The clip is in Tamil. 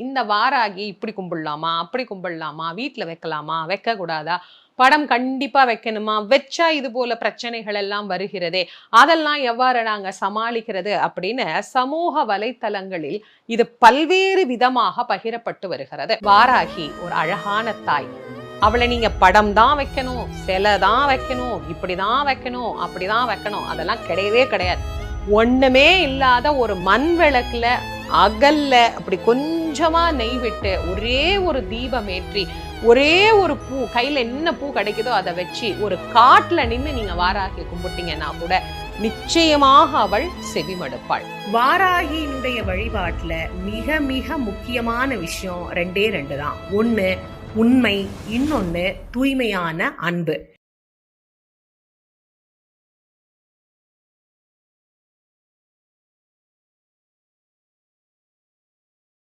இந்த வாராகி இப்படி கும்பிடலாமா, அப்படி கும்பிடலாமா, வீட்டுல வைக்கலாமா, வைக்க கூடாதா, படம் கண்டிப்பா வைக்கணுமா, வச்சா இது போல பிரச்சனைகள் எல்லாம் வருகிறதே, அதெல்லாம் எவ்வாறு நாங்க சமாளிக்கிறது அப்படின்னு சமூக வலைத்தளங்களில் இது பல்வேறு விதமாக பகிரப்பட்டு வருகிறது. வாராகி ஒரு அழகான தாய். அவளை நீங்க படம் தான் வைக்கணும், சிலை தான் வைக்கணும், இப்படிதான் வைக்கணும், அப்படிதான் வைக்கணும், அதெல்லாம் கிடையவே கிடையாது. ஒண்ணுமே இல்லாத ஒரு மண் விளக்குல அகல்ல அப்படி கொஞ்சமா நெய் விட்டு ஒரே ஒரு தீபம் ஏற்றி ஒரே ஒரு பூ, கையில என்ன பூ கிடைக்குதோ அதை வச்சு ஒரு காட்டுல நின்று நீங்க வாராகி கும்பிட்டீங்கன்னா கூட நிச்சயமாக அவள் செவிமடுப்பாள். வாராகியினுடைய வழிபாட்டுல மிக மிக முக்கியமான விஷயம் ரெண்டே ரெண்டு தான். ஒண்ணு உண்மை, இன்னொன்னு தூய்மையான அன்பு.